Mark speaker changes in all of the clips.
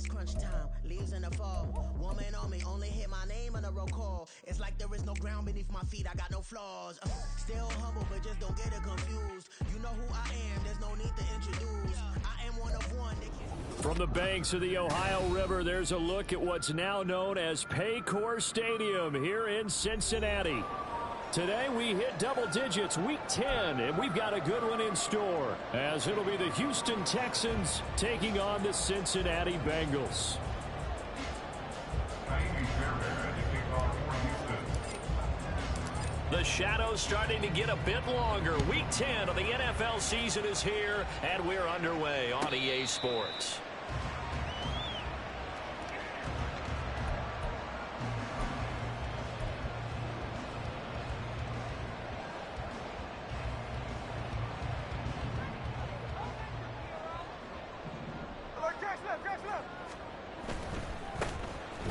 Speaker 1: it's crunch time. Leaves in the fall. Woman on me, only hit my name on a roll call. It's like there is no ground beneath my feet. I got no flaws. Still humble, but just don't get it confused. You know who I am. There's no need to introduce. I am one of one.
Speaker 2: From the banks of the Ohio River, there's a look at what's now known as Paycor Stadium here in Cincinnati. Today we hit double digits, week 10, and we've got a good one in store, as it'll be the Houston Texans taking on the Cincinnati Bengals. The shadow's starting to get a bit longer. Week 10 of the NFL season is here, and we're underway on EA Sports.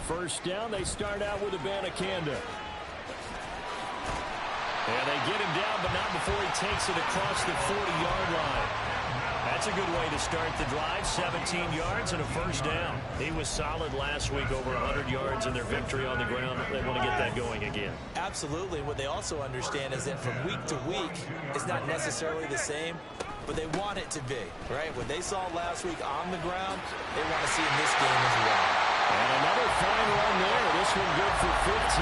Speaker 2: First down, they start out with Abanikanda. And they get him down, but not before he takes it across the 40-yard line. That's a good way to start the drive. 17 yards and a first down. He was solid last week, over 100 yards in their victory on the ground. They want to get that going again.
Speaker 3: Absolutely. What they also understand is that from week to week, it's not necessarily the same, but they want it to be, right? What they saw last week on the ground, they want to see in this game as well.
Speaker 2: And another fine run there. This one good for 15.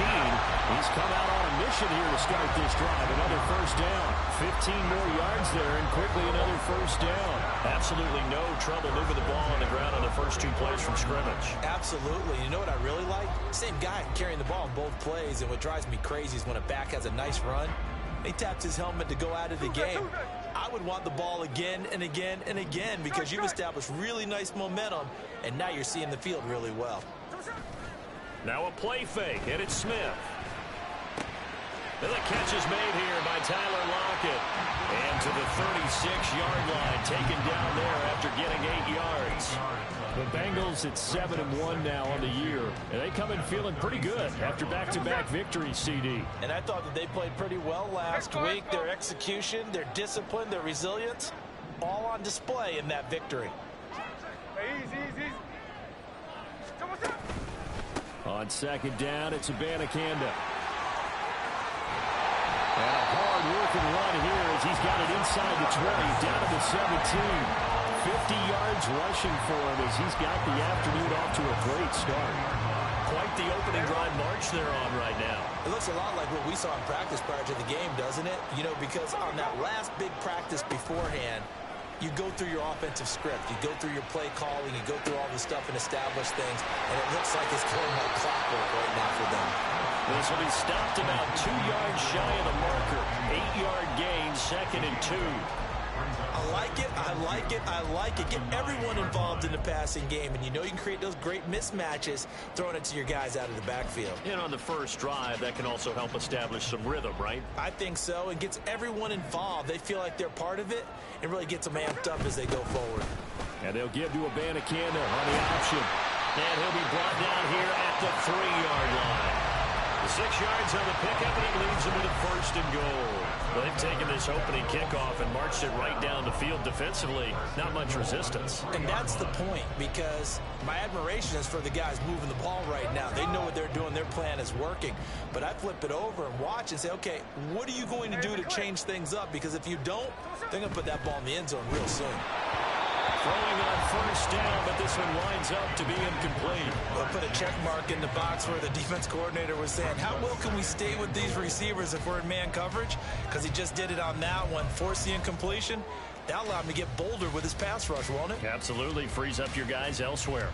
Speaker 2: He's come out on a mission here to start this drive. Another first down. 15 more yards there, and quickly another first down. Absolutely no trouble moving the ball on the ground on the first two plays from scrimmage.
Speaker 3: Absolutely. You know what I really like? Same guy carrying the ball in both plays, and what drives me crazy is when a back has a nice run, he taps his helmet to go out of the game. I would want the ball again and again and again because you've established really nice momentum, and now you're seeing the field really well.
Speaker 2: Now a play fake, and it's Smith. And the catch is made here by Tyler Lockett. And to the 36-yard line, taken down there after getting 8 yards. The Bengals at 7-1 now on the year. And they come in feeling pretty good after back-to-back victories, CD.
Speaker 3: And I thought that they played pretty well last week. Their execution, their discipline, their resilience, all on display in that victory.
Speaker 2: On second down, it's Abanikanda. And a hard-working run here as he's got it inside the 20, down to the 17. 50 yards rushing for him as he's got the afternoon off to a great start.
Speaker 3: Quite the opening drive march they're on right now. It looks a lot like what we saw in practice prior to the game, doesn't it? You know, because on that last big practice beforehand, you go through your offensive script, you go through your play calling, you go through all the stuff and establish things, and it looks like it's going like clockwork right now for them.
Speaker 2: This will be stopped about 2 yards shy of the marker. 8-yard gain, 2nd and 2.
Speaker 3: I like it, I like it, I like it. Get everyone involved in the passing game, and you know you can create those great mismatches throwing it to your guys out of the backfield.
Speaker 2: And on the first drive, that can also help establish some rhythm, right?
Speaker 3: I think so. It gets everyone involved. They feel like they're part of it, and really gets them amped up as they go forward.
Speaker 2: And they'll give to Abanikanda on the option. And he'll be brought down here at the 3-yard line. 6 yards on the pickup, and he leads them with a 1st and goal. Well, they've taken this opening kickoff and marched it right down the field defensively. Not much resistance.
Speaker 3: And that's the point, because my admiration is for the guys moving the ball right now. They know what they're doing. Their plan is working. But I flip it over and watch and say, okay, what are you going to do to change things up? Because if you don't, they're going to put that ball in the end zone real soon.
Speaker 2: Throwing on 1st down, but this one winds up to be incomplete.
Speaker 3: We'll put a check mark in the box where the defense coordinator was saying, how well can we stay with these receivers if we're in man coverage? Because he just did it on that one, forced the incompletion. That allowed him to get bolder with his pass rush, won't it?
Speaker 2: Absolutely. Frees up your guys elsewhere.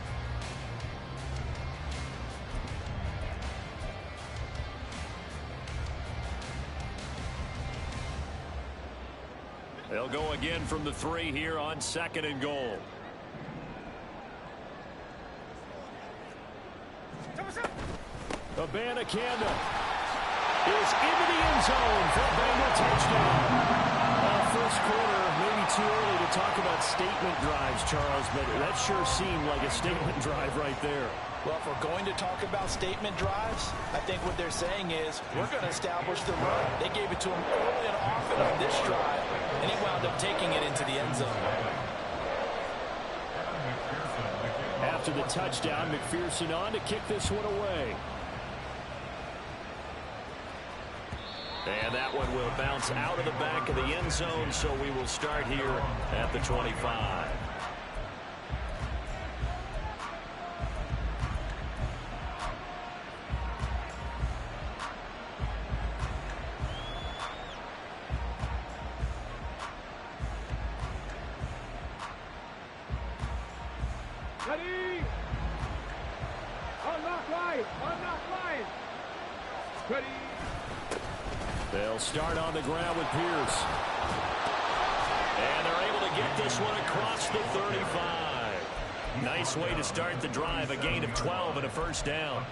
Speaker 2: They'll go again from the 3 here on 2nd and goal. Abanikanda is into the end zone for a Bengal touchdown. First quarter, maybe too early to talk about statement drives, Charles, but that sure seemed like a statement drive right there.
Speaker 3: Well, if we're going to talk about statement drives, I think what they're saying is we're going to establish the run. They gave it to him early and often on this drive, and he wound up taking it into the end zone.
Speaker 2: After the touchdown, McPherson on to kick this one away. And that one will bounce out of the back of the end zone, so we will start here at the 25.
Speaker 4: Ready? Unlock line! Unlock line! Ready?
Speaker 2: They'll start on the ground with Pierce. And they're able to get this one across the 35. Nice way to start the drive, a gain of 12 and a first down.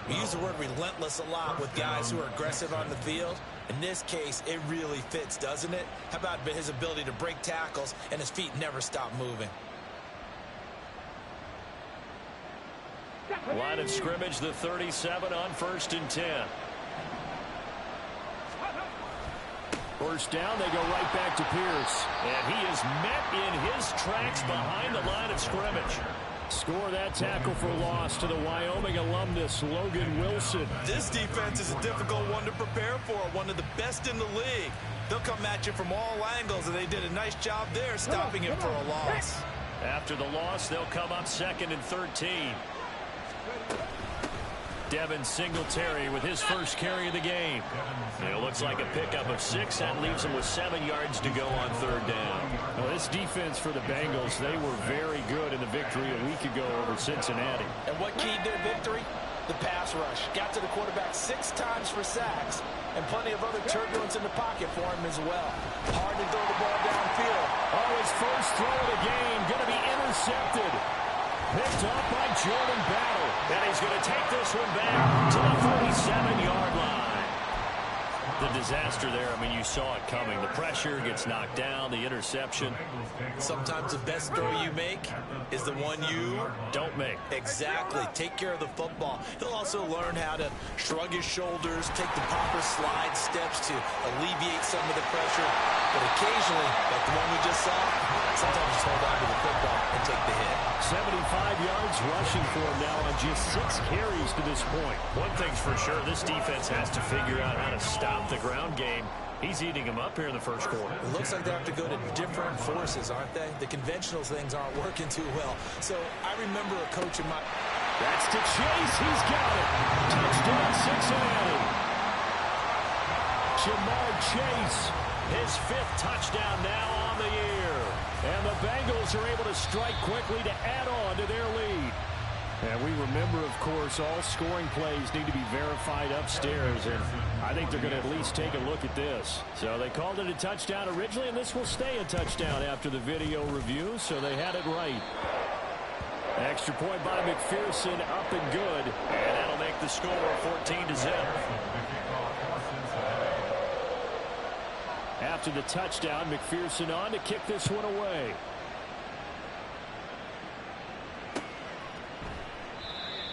Speaker 3: We use the word relentless a lot with guys who are aggressive on the field. In this case, it really fits, doesn't it? How about his ability to break tackles and his feet never stop moving?
Speaker 2: Line of scrimmage, the 37 on 1st and 10. First down, they go right back to Pierce. And he is met in his tracks behind the line of scrimmage. Score that tackle for loss to the Wyoming alumnus, Logan Wilson.
Speaker 3: This defense is a difficult one to prepare for, one of the best in the league. They'll come at you from all angles, and they did a nice job there stopping him for a loss.
Speaker 2: After the loss, they'll come up 2nd and 13. Devin Singletary with his first carry of the game. It looks like a pickup of 6. That leaves him with 7 yards to go on 3rd down. Well, this defense for the Bengals, they were very good in the victory a week ago over Cincinnati.
Speaker 3: And what keyed their victory? The pass rush. Got to the quarterback 6 times for sacks, and plenty of other turbulence in the pocket for him as well. Hard to throw the ball downfield.
Speaker 2: Oh, his first throw of the game going to be intercepted. Picked up by Jordan Battle. And he's going to take this one back to the 47-yard line. The disaster there, I mean, you saw it coming. The pressure gets knocked down, the interception.
Speaker 3: Sometimes the best throw you make is the one you
Speaker 2: don't make.
Speaker 3: Exactly. Take care of the football. He'll also learn how to shrug his shoulders, take the proper slide steps to alleviate some of the pressure. But occasionally, like the one we just saw, sometimes just hold on to the football and take the hit.
Speaker 2: 75 yards rushing for him now on just 6 carries to this point. One thing's for sure, this defense has to figure out how to stop the ground game. He's eating him up here in the first quarter.
Speaker 3: It looks like they have to go to different forces, aren't they? The conventional things aren't working too well. So I remember a coach in my...
Speaker 2: That's to Chase. He's got it. Touchdown, Cincinnati. Jamar Chase, his 5th touchdown now on the year. And the Bengals are able to strike quickly to add on to their lead. And we remember, of course, all scoring plays need to be verified upstairs, and I think they're going to at least take a look at this. So they called it a touchdown originally, and this will stay a touchdown after the video review, so they had it right. Extra point by McPherson, up and good, and that'll make the score 14-0. After the touchdown, McPherson on to kick this one away.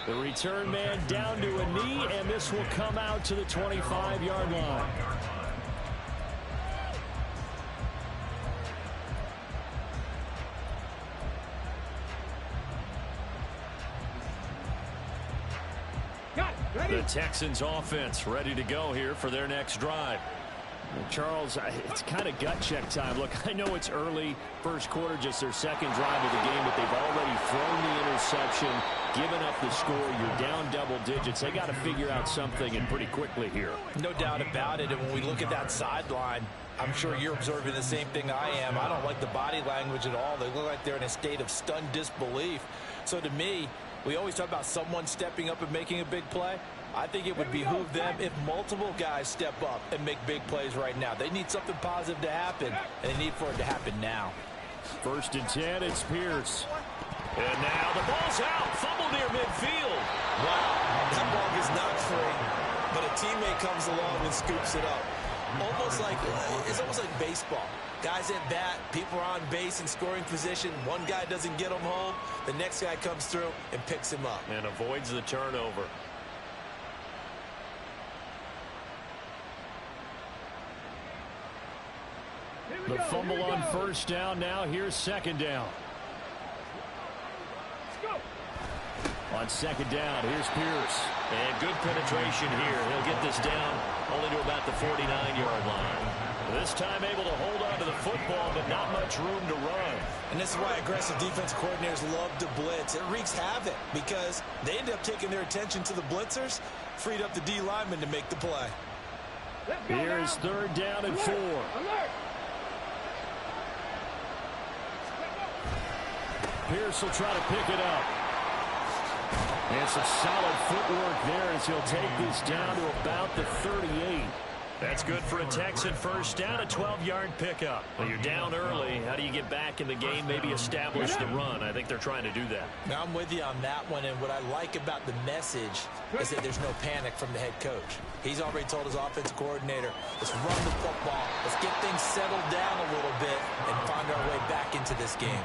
Speaker 2: The return man down to a knee, and this will come out to the 25-yard line. The Texans offense ready to go here for their next drive. Charles, it's kind of gut check time. Look, I know it's early, first quarter, just their 2nd drive of the game, but they've already thrown the interception, given up the score. You're down double digits. They got to figure out something, and pretty quickly here.
Speaker 3: No doubt about it. And when we look at that sideline, I'm sure you're observing the same thing I am. I don't like the body language at all. They look like they're in a state of stunned disbelief. So to me, we always talk about someone stepping up and making a big play. I think it would behoove them if multiple guys step up and make big plays right now. They need something positive to happen, and they need for it to happen now.
Speaker 2: 1st and 10, it's Pierce. And now the ball's out. Fumble near midfield.
Speaker 3: Wow, that ball gets knocked free, but a teammate comes along and scoops it up. It's almost like baseball. Guys at bat, people are on base in scoring position. One guy doesn't get them home. The next guy comes through and picks him up.
Speaker 2: And avoids the turnover. The fumble on 1st down. Now here's 2nd down. On second down, here's Pierce. And good penetration here. He'll get this down only to about the 49-yard line. This time able to hold on to the football, but not much room to run.
Speaker 3: And this is why aggressive defense coordinators love to blitz. It wreaks havoc because they end up taking their attention to the blitzers, freed up the D lineman to make the play.
Speaker 2: Here's third down and 4. Pierce will try to pick it up. And some solid footwork there as he'll take this down to about the 38. That's good for a Texan first down, a 12-yard pickup. Well, you're down early. How do you get back in the game, maybe establish the run? I think they're trying to do that.
Speaker 3: Now, I'm with you on that one, and what I like about the message is that there's no panic from the head coach. He's already told his offensive coordinator, let's run the football, let's get things settled down a little bit and find our way back into this game.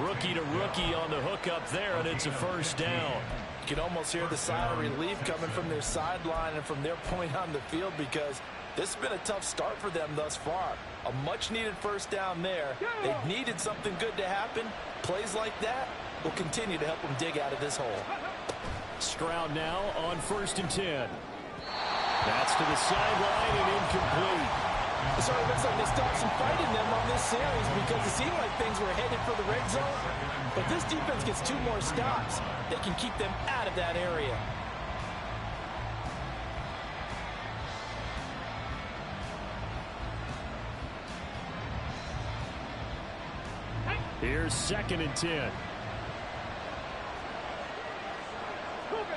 Speaker 2: Rookie to rookie on the hookup there, and it's a first down.
Speaker 3: You can almost hear the sigh of relief coming from their sideline and from their point on the field because this has been a tough start for them thus far. A much-needed first down there. They've needed something good to happen. Plays like that will continue to help them dig out of this hole.
Speaker 2: Stroud now on 1st and 10. That's to the sideline and incomplete.
Speaker 3: So it looks like they stopped some fight in them on this series because it seemed like things were headed for the red zone. But this defense gets 2 more stops. They can keep them out of that area.
Speaker 2: Here's 2nd and 10.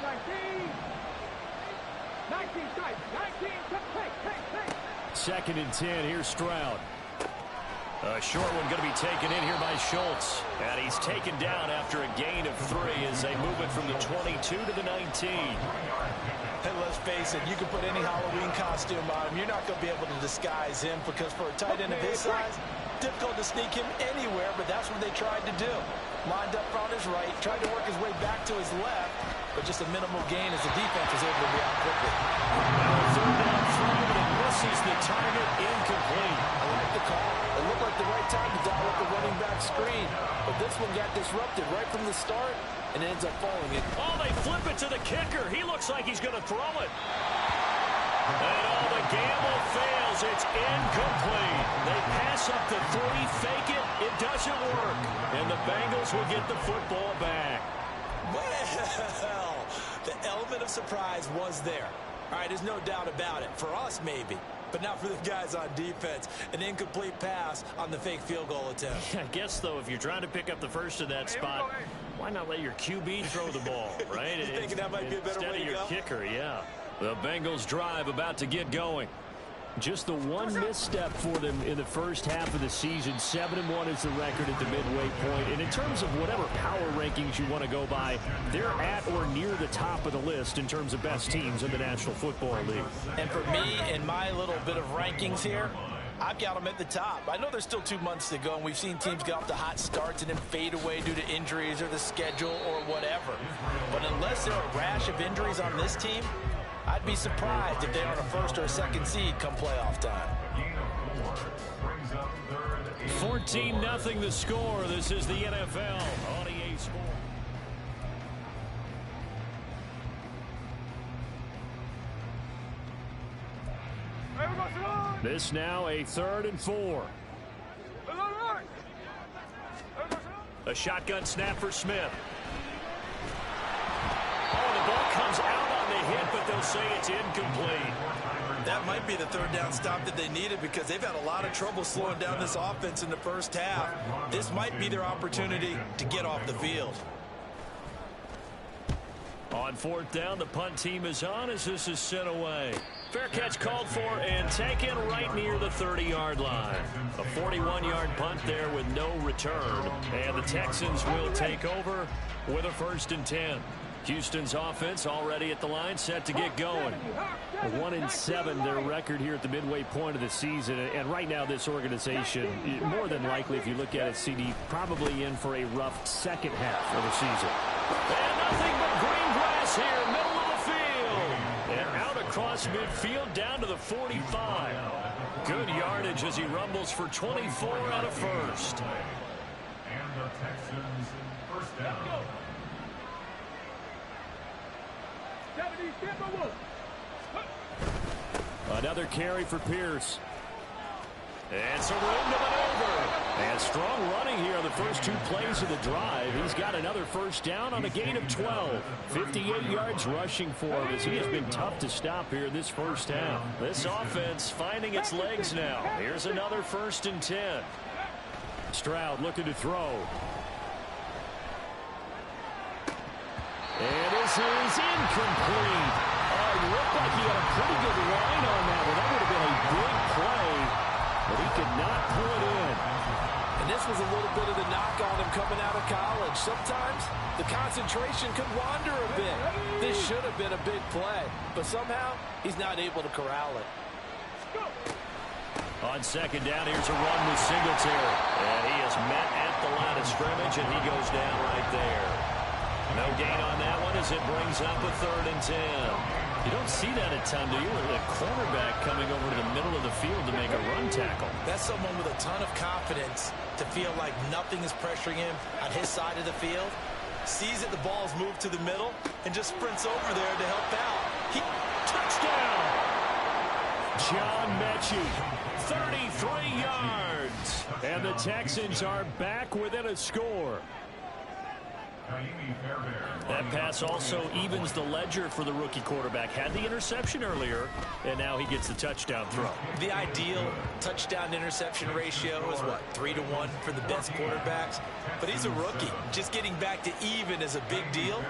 Speaker 4: 19. 19 strikes. 19. Take.
Speaker 2: 2nd and 10. Here's Stroud. A short one going to be taken in here by Schultz. And he's taken down after a gain of 3 as they move it from the 22 to the 19.
Speaker 3: And let's face it, you can put any Halloween costume on him. You're not going to be able to disguise him because for a tight end of his size, difficult to sneak him anywhere, but that's what they tried to do. Lined up on his right, tried to work his way back to his left, but just a minimal gain as the defense was able to react quickly.
Speaker 2: Now a third down throw, but it misses the target, incomplete.
Speaker 3: I like the call. It looked like the right time to dial up the running back screen, but this one got disrupted right from the start, and it ends up falling in.
Speaker 2: Oh, they flip it to the kicker. He looks like he's going to throw it. And the gamble fails. It's incomplete. They pass up the 3, fake it. It doesn't work. And the Bengals will get the football back.
Speaker 3: Well, the element of surprise was there. All right, there's no doubt about it. For us, maybe. But not for the guys on defense. An incomplete pass on the fake field goal attempt.
Speaker 2: I guess, though, if you're trying to pick up the first in that spot, why not let your QB throw the ball, right?
Speaker 3: You're thinking that might be a better way to go?
Speaker 2: Instead of your kicker, yeah. The Bengals drive about to get going. Just the one misstep for them in the first half of the season. 7-1 is the record at the midway point. And in terms of whatever power rankings you want to go by, they're at or near the top of the list in terms of best teams in the National Football League.
Speaker 3: And for me, in my little bit of rankings here, I've got them at the top. I know there's still 2 months to go, and we've seen teams get off to hot starts and then fade away due to injuries or the schedule or whatever. But unless there are a rash of injuries on this team, I'd be surprised if they're on a 1st or a 2nd seed come playoff time.
Speaker 2: 14-0 the score. This is the NFL on EA Sports. This now a 3rd and 4. A shotgun snap for Smith. Oh, the ball comes out on the hit, but they'll say it's incomplete.
Speaker 3: That might be the 3rd down stop that they needed because they've had a lot of trouble slowing down this offense in the first half. This might be their opportunity to get off the field.
Speaker 2: On 4th down, the punt team is on as this is sent away. Fair catch called for and taken right near the 30-yard line. A 41-yard punt there with no return. And the Texans will take over with a 1st and 10. Houston's offense already at the line, set to get going. 1-7 their record here at the midway point of the season. And right now this organization, more than likely, if you look at it, CD, probably in for a rough second half of the season. And nothing but green grass here, middle of the field. And out across midfield down to the 45. Good yardage as he rumbles for 24 out of 1st.
Speaker 4: And the Texans first down.
Speaker 2: Another carry for Pierce. And some room to maneuver. And strong running here on the first 2 plays of the drive. He's got another first down on a gain of 12. 58 yards rushing for him as he has been tough to stop here this first half. This offense finding its legs now. Here's another 1st and 10. Stroud looking to throw. And this is incomplete. It looked like he had a pretty good line on that one. That would have been a big play, but he could not pull it in.
Speaker 3: And this was a little bit of the knock on him coming out of college. Sometimes the concentration could wander a bit. This should have been a big play, but somehow he's not able to corral it.
Speaker 2: On 2nd down, here's a run with Singletary. And he is met at the line of scrimmage, and he goes down right there. No gain on that one as it brings up a 3rd and 10. You don't see that a ton, do you? With a cornerback coming over to the middle of the field to make a run tackle.
Speaker 3: That's someone with a ton of confidence to feel like nothing is pressuring him on his side of the field. Sees that the ball's moved to the middle and just sprints over there to help out.
Speaker 2: Touchdown! John Mechie, 33 yards. And the Texans are back within a score. That pass also evens the ledger for the rookie quarterback. Had the interception earlier, and now he gets the touchdown throw.
Speaker 3: The ideal touchdown-interception ratio is, what, 3-to-1 for the best quarterbacks? But he's a rookie. Just getting back to even is a big deal.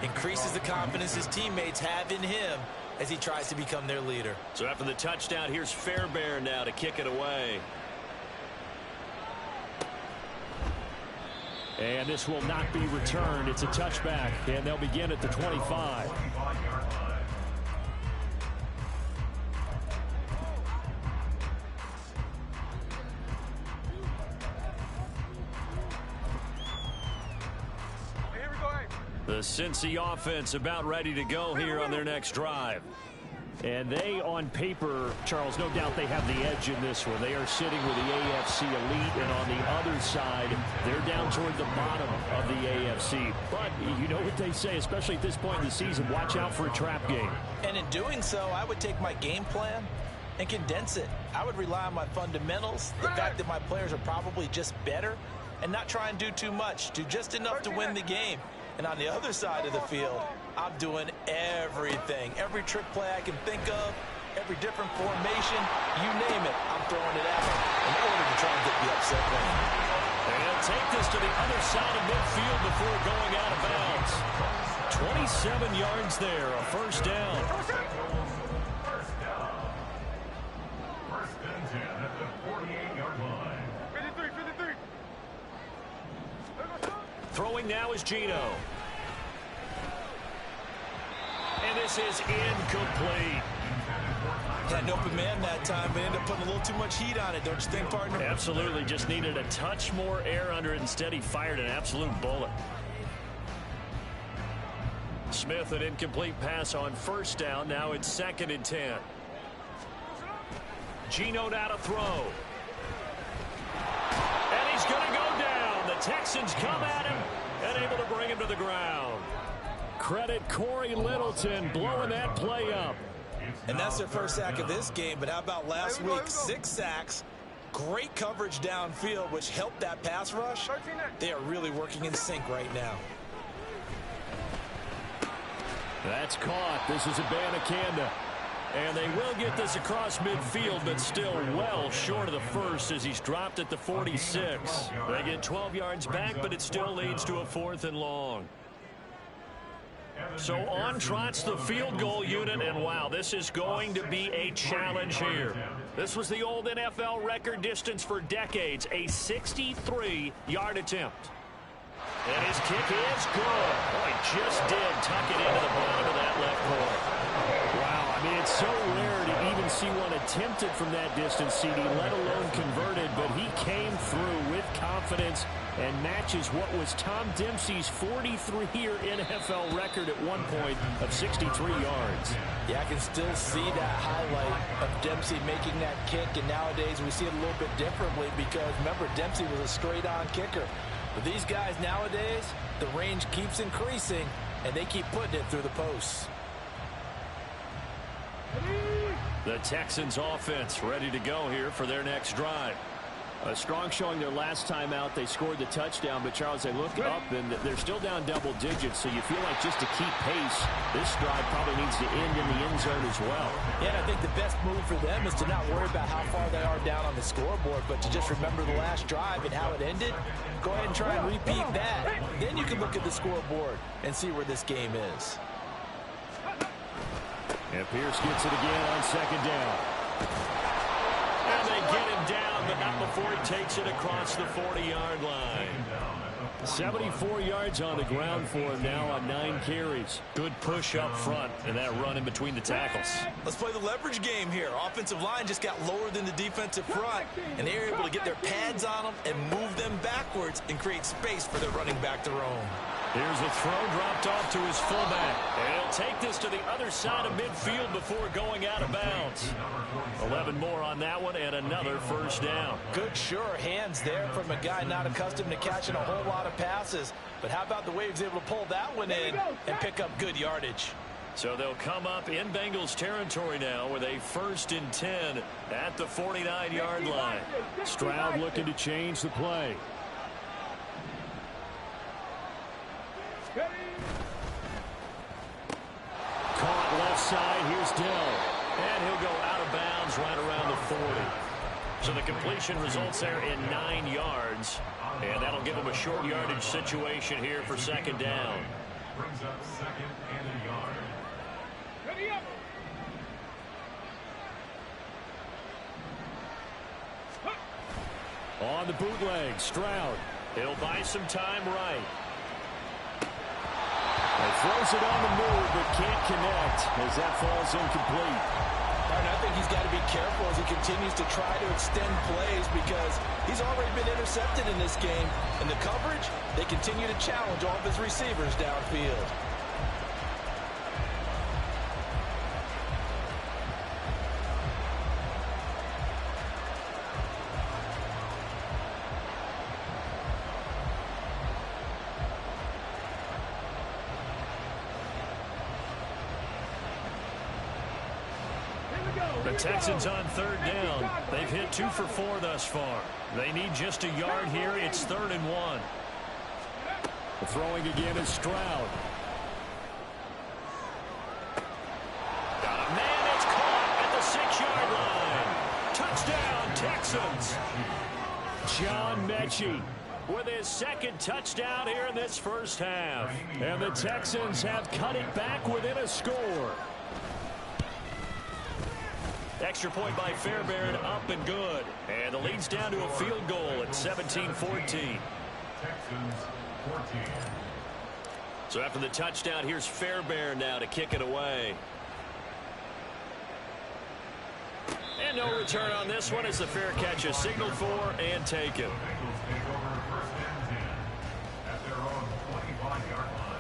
Speaker 3: Increases the confidence his teammates have in him as he tries to become their leader.
Speaker 2: So after the touchdown, here's Fairbairn now to kick it away. And this will not be returned. It's a touchback, and they'll begin at the 25. The Cincy offense about ready to go here on their next drive. And they, on paper, Charles, no doubt they have the edge in this one. They are sitting with the AFC elite, and on the other side, they're down toward the bottom of the AFC. But you know what they say, especially at this point in the season, watch out for a trap game.
Speaker 3: And in doing so, I would take my game plan and condense it. I would rely on my fundamentals, the fact that my players are probably just better, and not try and do too much, do just enough to win the game. And on the other side of the field, I'm doing everything. Every trick play I can think of, every different formation, you name it, I'm throwing it at them in order to try and get the upset win.
Speaker 2: And he'll take this to the other side of midfield before going out of bounds. 27 yards there, a first down.
Speaker 5: First and 10 at the 48-yard line.
Speaker 4: 53.
Speaker 2: Throwing now is Gino. And this is incomplete.
Speaker 3: Had an open man that time, but ended up putting a little too much heat on it, don't you think, partner?
Speaker 2: Absolutely. Just needed a touch more air under it. Instead, he fired an absolute bullet. Smith, an incomplete pass on first down. Now it's 2nd and 10. Gino now to throw. And he's going to go down. The Texans come at him and able to bring him to the ground. Credit Corey Littleton blowing that play up.
Speaker 3: And that's their first sack of this game, but how about last week? 6 sacks, great coverage downfield, which helped that pass rush. They are really working in sync right now.
Speaker 2: That's caught. This is Abanikanda. And they will get this across midfield, but still well short of the first as he's dropped at the 46. They get 12 yards back, but it still leads to a 4th and long. So on trots the field goal unit, and wow, this is going to be a challenge here. This was the old NFL record distance for decades, a 63-yard attempt. And his kick is good. Oh, he just did tuck it into the bottom of that left corner. Wow, I mean, it's so rare to even see one attempted from that distance, CD, let alone converted, but he came through with confidence and matches what was Tom Dempsey's 43-year NFL record at one point of 63 yards.
Speaker 3: Yeah, I can still see that highlight of Dempsey making that kick, and nowadays we see it a little bit differently because, remember, Dempsey was a straight-on kicker. But these guys nowadays, the range keeps increasing, and they keep putting it through the posts.
Speaker 2: The Texans offense ready to go here for their next drive.
Speaker 6: A strong showing their last time out. They scored the touchdown, but Charles, they looked up and they're still down double digits, so you feel like just to keep pace, this drive probably needs to end in the end zone as well.
Speaker 3: Yeah, I think the best move for them is to not worry about how far they are down on the scoreboard, but to just remember the last drive and how it ended. Go ahead and try and repeat that. Then you can look at the scoreboard and see where this game is.
Speaker 2: And Pierce gets it again on second down. And they get him down, but not before he takes it across the 40-yard line. 74 yards on the ground for him now on 9 carries. Good push up front and that run in between the tackles.
Speaker 3: Let's play the leverage game here. Offensive line just got lower than the defensive front, and they were able to get their pads on them and move them backwards and create space for their running back to roam.
Speaker 2: Here's a throw dropped off to his fullback. And he'll take this to the other side of midfield before going out of bounds. 11 more on that one and another first down.
Speaker 3: Good sure hands there from a guy not accustomed to catching a whole lot of passes. But how about the way he was able to pull that one in and pick up good yardage?
Speaker 2: So they'll come up in Bengals territory now with a 1st and 10 at the 49-yard line. Stroud looking to change the play. Caught left side. Here's Dell. And he'll go out of bounds right around the 40. So the completion results there in 9 yards. And that'll give him a short yardage situation here for second down.
Speaker 5: Brings up 2nd and a yard.
Speaker 4: Ready up.
Speaker 2: On the bootleg, Stroud. He'll buy some time right. He throws it on the move, but can't connect as that falls incomplete.
Speaker 3: And I think he's got to be careful as he continues to try to extend plays because he's already been intercepted in this game. And the coverage, they continue to challenge all of his receivers downfield.
Speaker 2: The Texans on 3rd down. They've hit 2 for 4 thus far. They need just a yard here. It's 3rd and 1. The throwing again is Stroud. Got a man that's caught at the 6-yard line. Touchdown, Texans. John Mechie with his 2nd touchdown here in this first half. And the Texans have cut it back within a score. Extra point by Fairbairn, up and good. And the lead's down to a field goal at 17-14.
Speaker 5: Texans 14.
Speaker 2: So after the touchdown, here's Fairbairn now to kick it away. And no return on this one as the fair catch is signaled for and taken.
Speaker 5: The Bengals take over 1st and 10 at their own 25-yard line.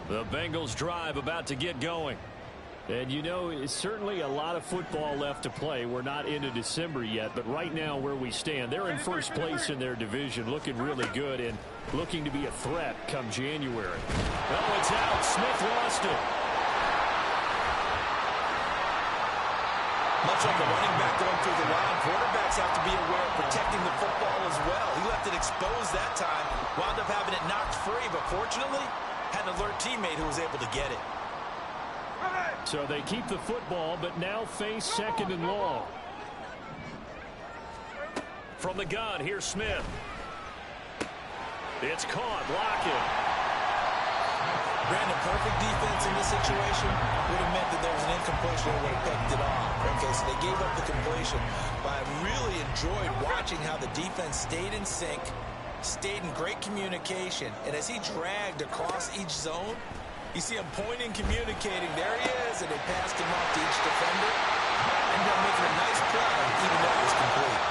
Speaker 2: The Bengals drive about to get going.
Speaker 6: And you know, it's certainly a lot of football left to play. We're not into December yet, but right now where we stand, they're in first place in their division, looking really good and looking to be a threat come January.
Speaker 2: Oh, it's out. Smith lost it.
Speaker 3: Much like a running back going through the line, quarterbacks have to be aware of protecting the football as well. He left it exposed that time, wound up having it knocked free, but fortunately, had an alert teammate who was able to get it.
Speaker 6: So they keep the football, but now face 2nd and long.
Speaker 2: From the gun, here's Smith. It's caught. Lockett.
Speaker 3: Brandon, perfect defense in this situation would have meant that there was an incompletion and would have picked it off. Okay, so they gave up the completion. But I really enjoyed watching how the defense stayed in sync, stayed in great communication, and as he dragged across each zone, you see him pointing, communicating. There he is, and they passed him off to each defender. Ended up making a nice play, even though it was complete.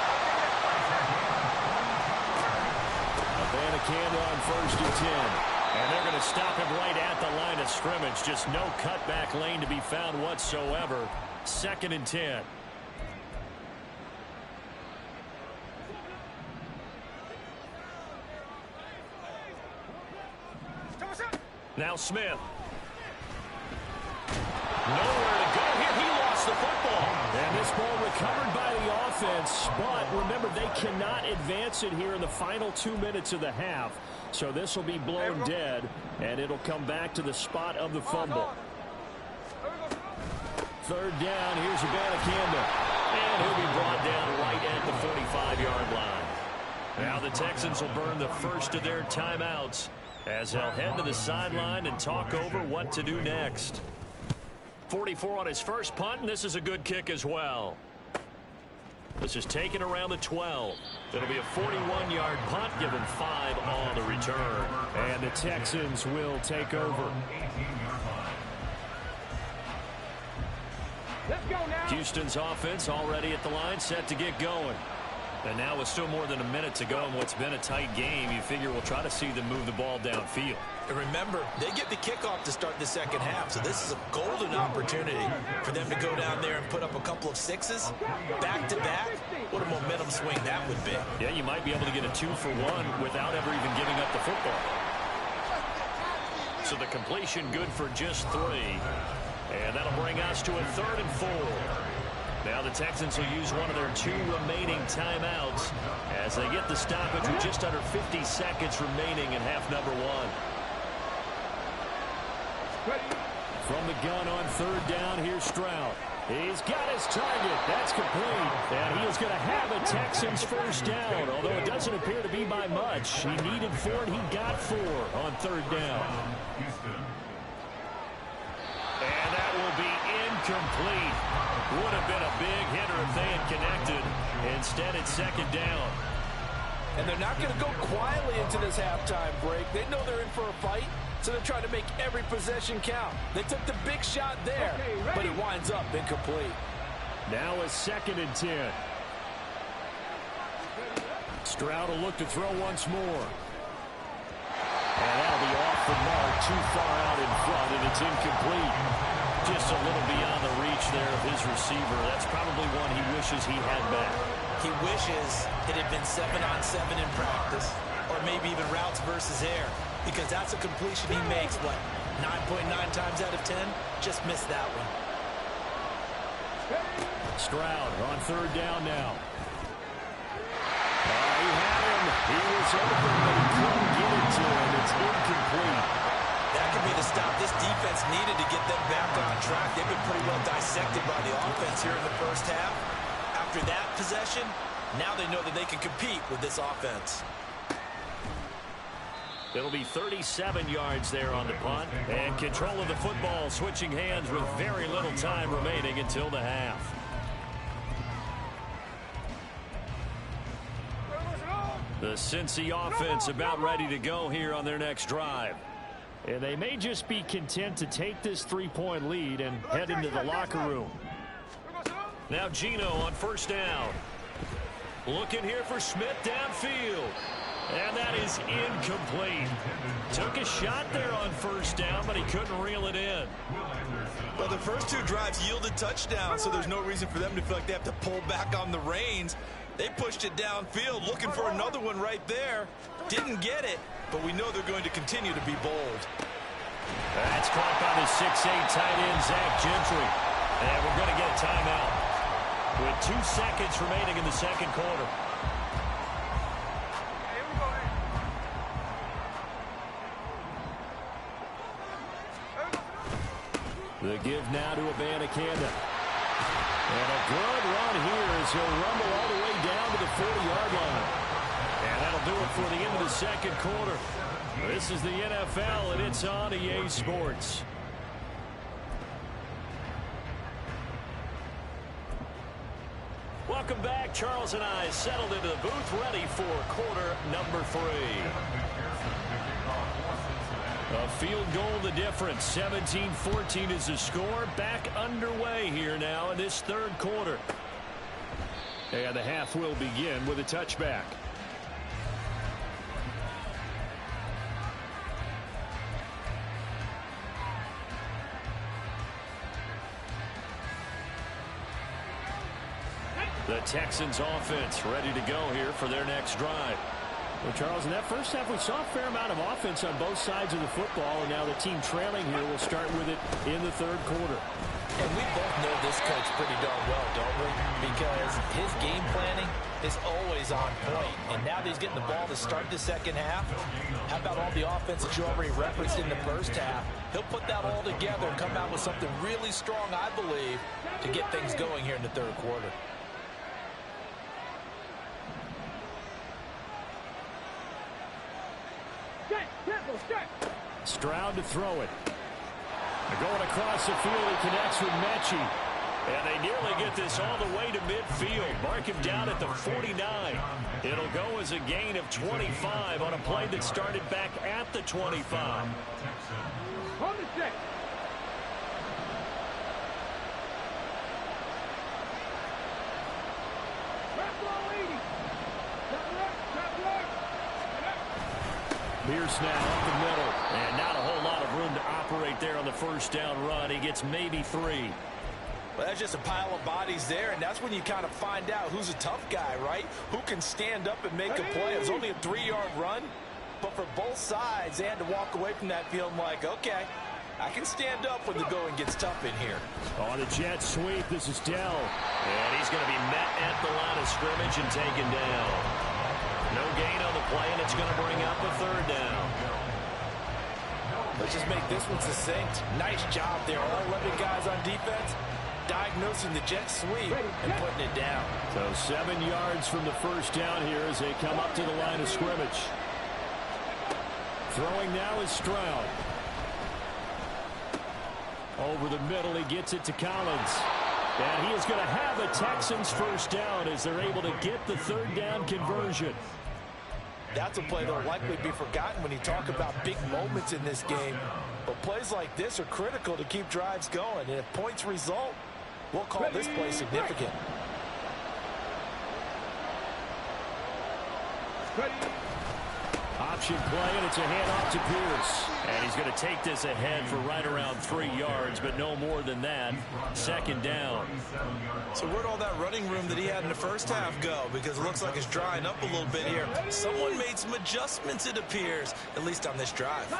Speaker 2: Abanikanda on 1st and 10. And they're going to stop him right at the line of scrimmage. Just no cutback lane to be found whatsoever. 2nd and 10. Now Smith. Nowhere to go here. He lost the football.
Speaker 6: And this ball recovered by the offense, but remember, they cannot advance it here in the final 2 minutes of the half. So this will be blown dead, and it'll come back to the spot of the fumble. Third down, here's Abanikanda. And he'll be brought down right at the 45-yard line. Now the Texans will burn the first of their timeouts as they'll head to the sideline and talk over what to do next. 44 on his first punt, and this is a good kick as well. This is taken around the 12. It'll be a 41-yard punt, given 5 on the return. And the Texans will take over.
Speaker 4: Let's go now.
Speaker 2: Houston's offense already at the line, set to get going. And now with still more than a minute to go in what's been a tight game, you figure we'll try to see them move the ball downfield.
Speaker 3: And remember, they get the kickoff to start the second half, so this is a golden opportunity for them to go down there and put up a couple of sixes back-to-back. What a momentum swing that would be.
Speaker 2: Yeah, you might be able to get a 2-for-1 without ever even giving up the football. So the completion good for just 3. And that'll bring us to a 3rd and 4. Now the Texans will use one of their 2 remaining timeouts as they get the stoppage with just under 50 seconds remaining in half number 1.
Speaker 6: From the gun on 3rd down, here's Stroud. He's got his target. That's complete. And he is going to have a Texans first down, although it doesn't appear to be by much. He needed 4, and he got 4 on 3rd down. And that will be incomplete. Would have been a big hitter if they had connected. Instead, it's 2nd down.
Speaker 7: And they're not going to go quietly into this halftime break. They know they're in for a fight, so they're trying to make every possession count. They took the big shot there, but it winds up incomplete.
Speaker 6: Now a 2nd and 10. Stroud will look to throw once more. And that'll be off the mark, too far out in front, and it's incomplete. Just a little beyond the reach there of his receiver. That's probably one he wishes he had back.
Speaker 3: He wishes it had been 7-on-7 in practice, or maybe even routes versus air, because that's a completion he makes, what, 9.9 times out of 10? Just missed that one.
Speaker 6: Stroud on 3rd down now. He had him. He was open, but he couldn't get it to him. It's incomplete.
Speaker 3: That could be the stop this defense needed to get them back on track. They've been pretty well dissected by the offense here in the first half. After that possession, now they know that they can compete with this offense.
Speaker 2: It'll be 37 yards there on the punt. And control of the football switching hands with very little time remaining until the half. The Cincy offense about ready to go here on their next drive.
Speaker 6: And they may just be content to take this 3-point lead and head into the locker room.
Speaker 2: Now Gino on 1st down. Looking here for Smith downfield. And that is incomplete. Took a shot there on 1st down, but he couldn't reel it in.
Speaker 3: Well, the first 2 drives yielded touchdowns, so there's no reason for them to feel like they have to pull back on the reins. They pushed it downfield, looking for another one right there. Didn't get it, but we know they're going to continue to be bold.
Speaker 2: That's caught by the 6'8" tight end, Zach Gentry. And we're going to get a timeout with 2 seconds remaining in the 2nd quarter.
Speaker 6: The give now to Abanikanda. And a good run here as he'll rumble all the way down to the 40-yard line. And that'll do it for the end of the 2nd quarter. This is the NFL, and it's on EA Sports. Welcome back. Charles and I settled into the booth, ready for quarter number 3. A field goal the difference. 17-14 is the score. Back underway here now in this 3rd quarter. And the half will begin with a touchback. The Texans offense ready to go here for their next drive. Well, Charles, in that first half, we saw a fair amount of offense on both sides of the football, and now the team trailing here will start with it in the third quarter.
Speaker 3: And we both know this coach pretty darn well, don't we? Because his game planning is always on point. And now that he's getting the ball to start the second half, how about all the offense that you already referenced in the first half? He'll put that all together and come out with something really strong, I believe, to get things going here in the third quarter.
Speaker 6: Stroud to throw it. Going across the field, he connects with Mechie. And they nearly get this all the way to midfield. Mark him down at the 49. It'll go as a gain of 25 on a play that started back at the 25.
Speaker 4: On the check.
Speaker 6: Pierce now up the middle. And not a whole lot of room to operate there on the first down run. He gets maybe 3.
Speaker 3: Well, that's just a pile of bodies there, and that's when you kind of find out who's a tough guy, right? Who can stand up and make a play. It was only a 3-yard run, but for both sides, they had to walk away from that feeling like, okay, I can stand up when the going gets tough in here.
Speaker 6: On a jet sweep, this is Dell. And he's going to be met at the line of scrimmage and taken down. No gain on the play, and it's going to bring up a third down.
Speaker 3: Let's just make this one succinct. Nice job there. All 11 guys on defense diagnosing the jet sweep and putting it down.
Speaker 6: So 7 yards from the first down here as they come up to the line of scrimmage. Throwing now is Stroud. Over the middle, he gets it to Collins. And he is going to have a Texans first down as they're able to get the third down conversion.
Speaker 3: That's a play that will likely be forgotten when you talk about big moments in this game. But plays like this are critical to keep drives going. And if points result, we'll call this play significant.
Speaker 6: Option play, and it's a handoff to Pierce. And he's going to take this ahead for right around 3 yards, but no more than that. Second down.
Speaker 3: So where'd all that running room that he had in the first half go? Because it looks like it's drying up a little bit here. Someone made some adjustments, it appears, at least on this drive.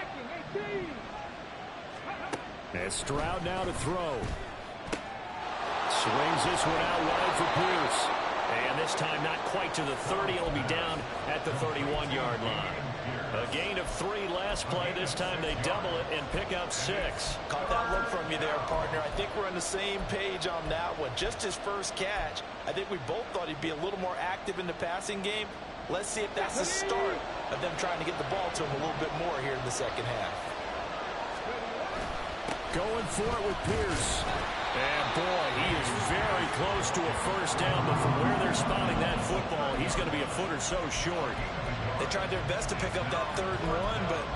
Speaker 6: And Stroud now to throw. Swings this one out wide for Pierce. And this time not quite to the 30. It'll be down at the 31-yard line. A gain of 3 last play. This time they double it and pick up 6.
Speaker 3: Caught that look from you there, partner. I think we're on the same page on that one. Just his first catch. I think we both thought he'd be a little more active in the passing game. Let's see if that's the start of them trying to get the ball to him a little bit more here in the second half.
Speaker 6: Going for it with Pierce. And boy, he is very close to a first down, but from where they're spotting that football, he's going to be a foot or so short.
Speaker 3: They tried their best to pick up that 3rd and 1, but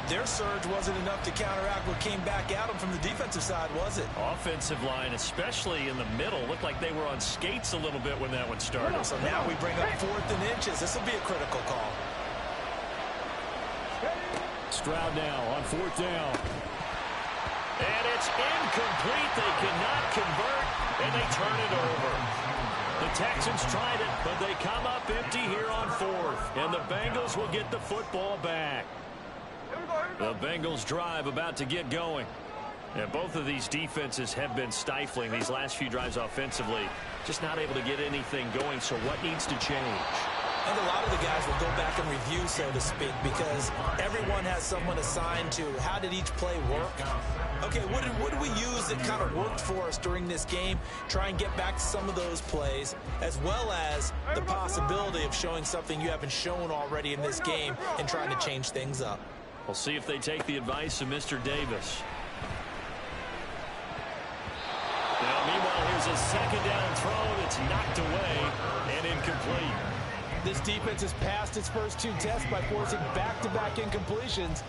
Speaker 3: their surge wasn't enough to counteract what came back at them from the defensive side, was it?
Speaker 6: Offensive line, especially in the middle, looked like they were on skates a little bit when that one started.
Speaker 3: So now we bring up 4th and inches. This will be a critical call.
Speaker 6: Stroud now on 4th down. And it's incomplete. They cannot convert, and they turn it over. The Texans tried it, but they come up empty here on 4th. And the Bengals will get the football back. The Bengals drive about to get going. And both of these defenses have been stifling these last few drives offensively. Just not able to get anything going, so what needs to change?
Speaker 3: And a lot of the guys will go back and review, so to speak, because everyone has someone assigned to how did each play work. Okay, what did we use that kind of worked for us during this game? Try and get back to some of those plays, as well as the possibility of showing something you haven't shown already in this game and trying to change things up.
Speaker 6: We'll see if they take the advice of Mr. Davis. Now, meanwhile, here's a second down throw that's knocked away and incomplete.
Speaker 7: This defense has passed its first 2 tests by forcing back-to-back incompletions.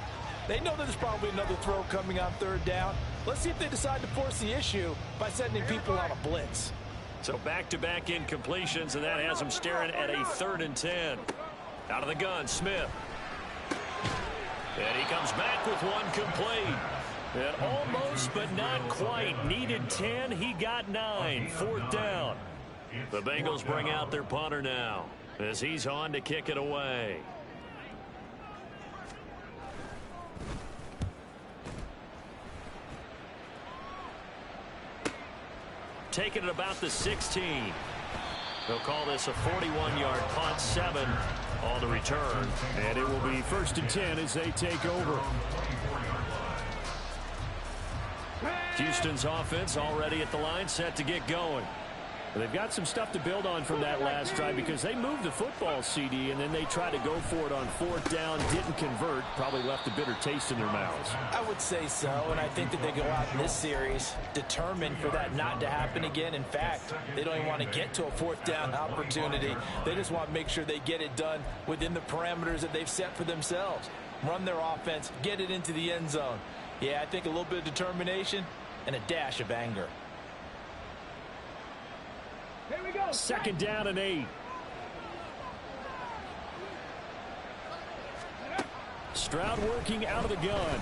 Speaker 7: They know that there's probably another throw coming on 3rd down. Let's see if they decide to force the issue by sending people on a blitz.
Speaker 6: So back-to-back incompletions, and that has them staring at a 3rd and 10. Out of the gun, Smith. And he comes back with one complete. And almost, but not quite. Needed 10, he got 9. 4th down. The Bengals bring out their punter now, as he's on to kick it away.
Speaker 2: taken at about the 16. They'll call this a 41-yard punt, 7 on the return.
Speaker 6: And it will be 1st and 10 as they take over.
Speaker 2: Houston's offense already at the line, set to get going.
Speaker 6: They've got some stuff to build on from that last drive because they moved the football, CD, and then they tried to go for it on 4th down, didn't convert, probably left a bitter taste in their mouths.
Speaker 7: I would say so, and I think that they go out in this series determined for that not to happen again. In fact, they don't even want to get to a 4th down opportunity. They just want to make sure they get it done within the parameters that they've set for themselves. Run their offense, get it into the end zone. Yeah, I think a little bit of determination and a dash of anger.
Speaker 4: Here we go.
Speaker 6: 2nd down and 8. Stroud working out of the gun.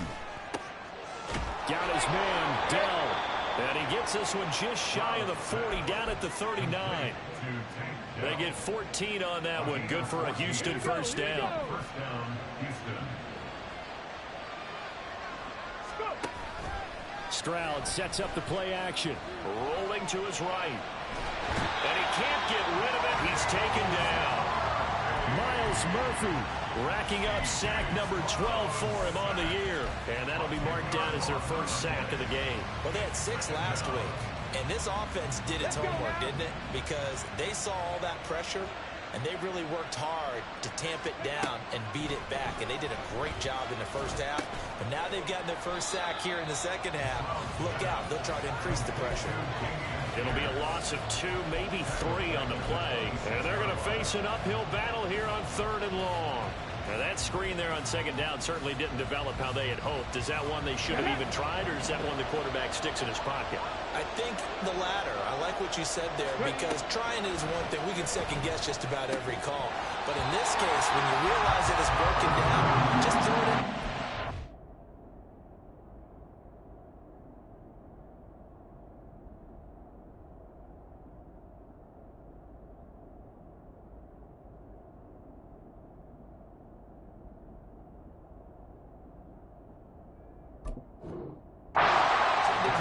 Speaker 6: Got his man, Dell.
Speaker 2: And he gets this one just shy of the 40, down at the 39. They get 14 on that one. Good for a Houston first down.
Speaker 6: Stroud sets up the play action.
Speaker 2: Rolling to his right. And he can't get rid of it. He's taken down.
Speaker 6: Miles Murphy
Speaker 2: racking up sack number 12 for him on the year. And that'll be marked down as their first sack of the game.
Speaker 3: Well, they had 6 last week. And this offense did its homework, didn't it? Because they saw all that pressure, and they really worked hard to tamp it down and beat it back. And they did a great job in the first half. But now they've gotten their first sack here in the second half. Look out. They'll try to increase the pressure.
Speaker 2: It'll be a loss of 2, maybe 3 on the play. And they're going to face an uphill battle here on 3rd and long. Now that screen there on 2nd down certainly didn't develop how they had hoped. Is that one they should have even tried, or is that one the quarterback sticks in his pocket?
Speaker 3: I think the latter. I like what you said there, because trying it is one thing. We can second guess just about every call. But in this case, when you realize that it's broken down, just throw it in.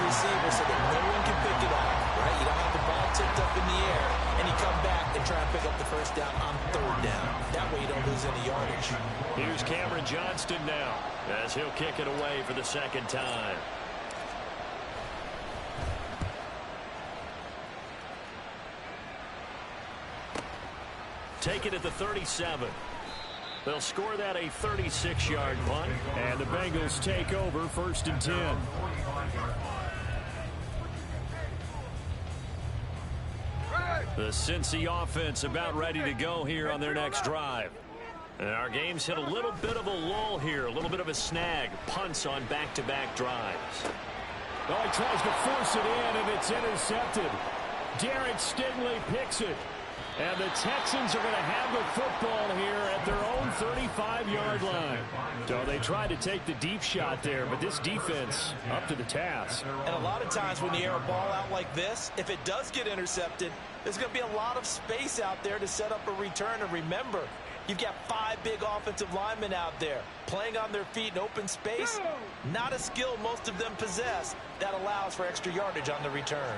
Speaker 3: Receiver so that no one can pick it up, right? You don't have the ball tipped up in the air, and you come back and try and pick up the first down on 3rd down. That way you don't lose any yardage.
Speaker 2: Here's Cameron Johnston now, as he'll kick it away for the 2nd time. Take it at the 37. They'll score that a 36-yard punt.
Speaker 6: And the Bengals take over 1st and 10.
Speaker 2: The Cincy offense about ready to go here on their next drive. And our game's hit a little bit of a lull here, a little bit of a snag. Punts on back-to-back drives.
Speaker 6: Oh, he tries to force it in, and it's intercepted. Derek Stingley picks it. And the Texans are going to have the football here at their own 35-yard line. So they tried to take the deep shot there, but this defense up to the task.
Speaker 7: And a lot of times when you air a ball out like this, if it does get intercepted, there's going to be a lot of space out there to set up a return. And remember, you've got 5 big offensive linemen out there playing on their feet in open space. Not a skill most of them possess that allows for extra yardage on the return.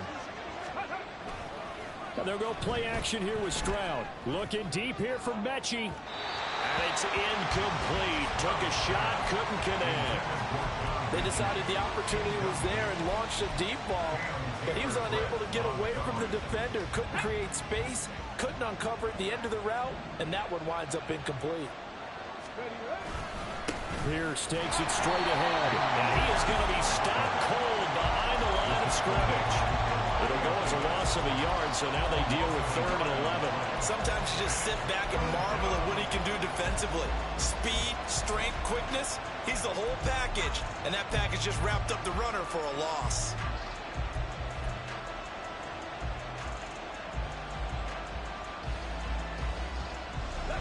Speaker 6: They'll go play action here with Stroud. Looking deep here for Mechie.
Speaker 2: And it's incomplete. Took a shot, couldn't connect.
Speaker 7: They decided the opportunity was there and launched a deep ball, but he was unable to get away from the defender. Couldn't create space, couldn't uncover at the end of the route, and that one winds up incomplete.
Speaker 6: Pierce takes it straight ahead.
Speaker 2: And he is going to be stopped cold behind the line of scrimmage. It'll go as a loss of a yard, so now they deal with 3rd and 11.
Speaker 3: Sometimes you just sit back and marvel at what he can do defensively. Speed, strength, quickness, he's the whole package. And that package just wrapped up the runner for a loss.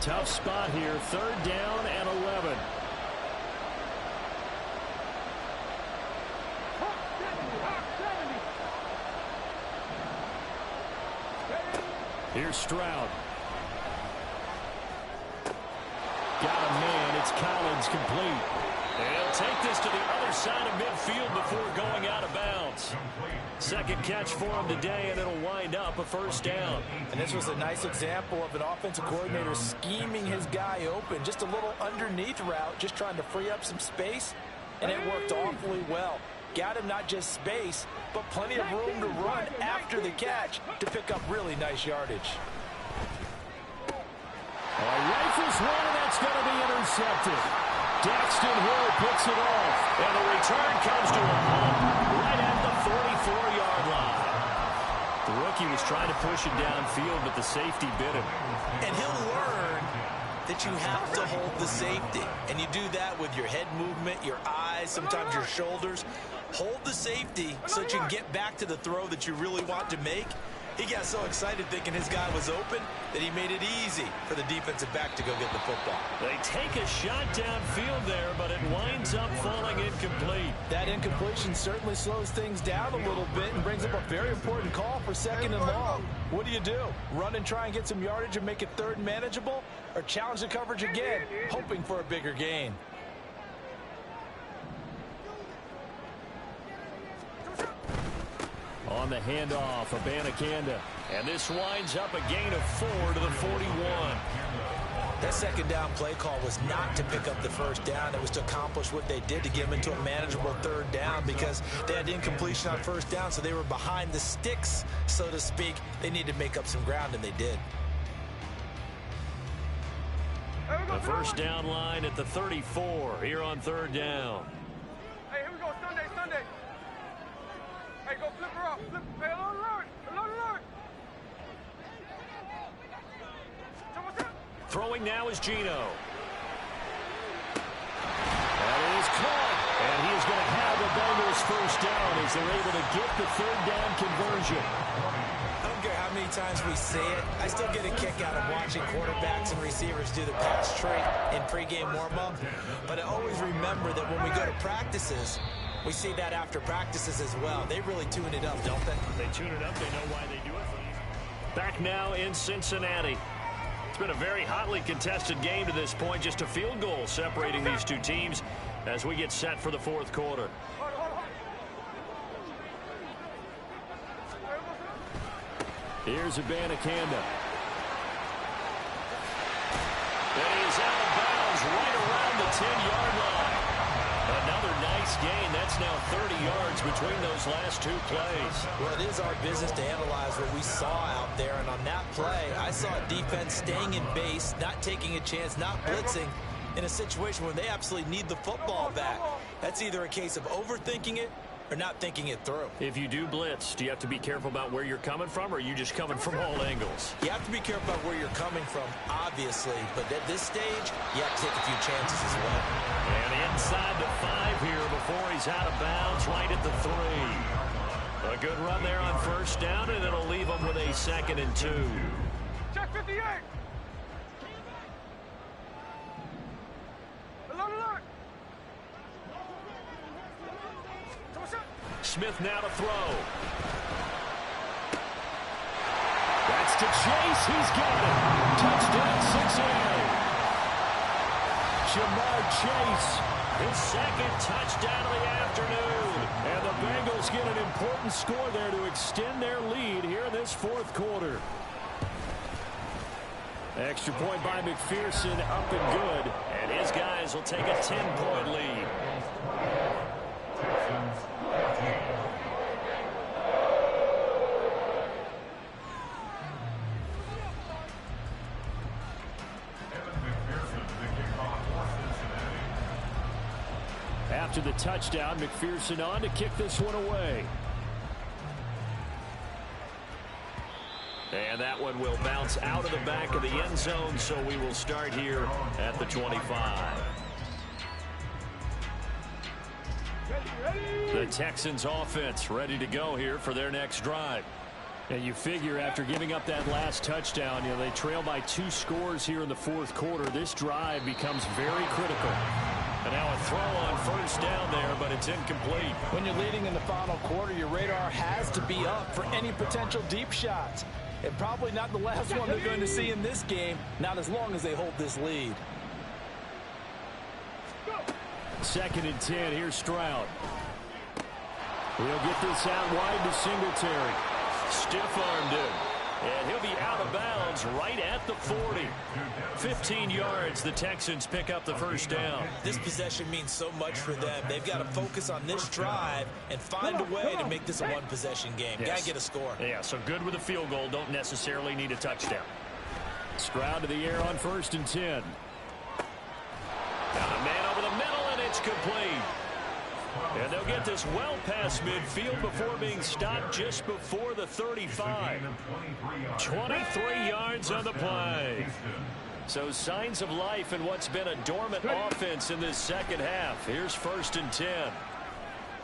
Speaker 6: Tough spot here, 3rd down and 11. Here's Stroud. Got a man. It's Collins complete.
Speaker 2: He'll take this to the other side of midfield before going out of bounds. Second catch for him today, and it'll wind up a first down.
Speaker 7: And this was a nice example of an offensive coordinator scheming his guy open. Just a little underneath route, just trying to free up some space, and it worked awfully well. Got him not just space, but plenty of room to run after the catch to pick up really nice yardage.
Speaker 6: Rifles one, and that's going to be intercepted. Daxton Hill picks it off.
Speaker 2: And the return comes to a halt right at the 44-yard line.
Speaker 6: The rookie was trying to push it downfield, but the safety bit him.
Speaker 3: And he'll learn that you have to hold the safety. And you do that with your head movement, your eyes, sometimes your shoulders. Hold the safety so that you can get back to the throw that you really want to make. He got so excited thinking his guy was open that he made it easy for the defensive back to go get the football.
Speaker 2: They take a shot downfield there, but it winds up falling incomplete.
Speaker 7: That incompletion certainly slows things down a little bit and brings up a very important call for second and long. What do? Run and try and get some yardage and make it third and manageable, or challenge the coverage again, hoping for a bigger gain?
Speaker 6: On the handoff, Abanikanda.
Speaker 2: And this winds up a gain of 4 to the 41.
Speaker 3: That second down play call was not to pick up the first down. It was to accomplish what they did to get them into a manageable third down because they had incompletion on first down, so they were behind the sticks, so to speak. They needed to make up some ground, and they did.
Speaker 2: The first down line at the 34 here on third down.
Speaker 4: Hey, here we go. Sunday. Hey, go flip her up. Hey, along the line.
Speaker 2: Throwing now is Gino. That is caught. And he is going to have the Bengals first down as they're able to get the third down conversion.
Speaker 3: I don't care how many times we say it. I still get a kick out of watching quarterbacks and receivers do the pass trait in pregame warm-up. But I always remember that when we go to practices, we see that after practices as well. They really tune it up, don't they?
Speaker 2: They tune it up. They know why they do it. Back now in Cincinnati. It's been a very hotly contested game to this point. Just a field goal separating these two teams as we get set for the fourth quarter.
Speaker 6: Here's Abanikanda.
Speaker 2: And he's out of bounds right around the 10-yard line. Another nice gain. That's now 30 yards between those last two plays.
Speaker 3: Well, it is our business to analyze what we saw out there. And on that play, I saw a defense staying in base, not taking a chance, not blitzing in a situation where they absolutely need the football back. That's either a case of overthinking it or not thinking it through.
Speaker 2: If you do blitz, do you have to be careful about where you're coming from, or are you just coming from all angles?
Speaker 3: You have to be careful about where you're coming from, obviously. But at this stage, you have to take a few chances as well.
Speaker 2: And inside the 5 here before he's out of bounds, right at the 3. A good run there on first down, and it'll leave him with a 2nd and 2.
Speaker 4: Check 58.
Speaker 2: Smith now to throw. That's to Chase. He's got it. Touchdown, 6-8. Jamar Chase, his 2nd touchdown of the afternoon. And the Bengals get an important score there to extend their lead here in this fourth quarter. Extra point by McPherson, up and good. And his guys will take a 10-point lead. After the touchdown, McPherson on to kick this one away. And that one will bounce out of the back of the end zone, so we will start here at the 25. The Texans offense ready to go here for their next drive. And you figure after giving up that last touchdown, they trail by 2 scores here in the fourth quarter. This drive becomes very critical. And now a throw on first down there, but it's incomplete.
Speaker 7: When you're leading in the final quarter, your radar has to be up for any potential deep shots. And probably not the last one they're going to see in this game, not as long as they hold this lead.
Speaker 6: 2nd and 10. Here's Stroud. He'll get this out wide to Singletary. Stiff-armed him. And he'll be out of bounds right at the 40. 15 yards. The Texans pick up the first down.
Speaker 3: This possession means so much for them. They've got to focus on this drive and find a way to make this a one-possession game.
Speaker 6: Yes.
Speaker 3: Got to get a score.
Speaker 6: Yeah, so good with a field goal. Don't necessarily need a touchdown. Stroud to the air on 1st and 10. Got a man over the middle, and it's complete. And they'll get this well past midfield before being stopped just before the 35. 23 yards on the play. So signs of life in what's been a dormant offense in this second half. Here's 1st and 10.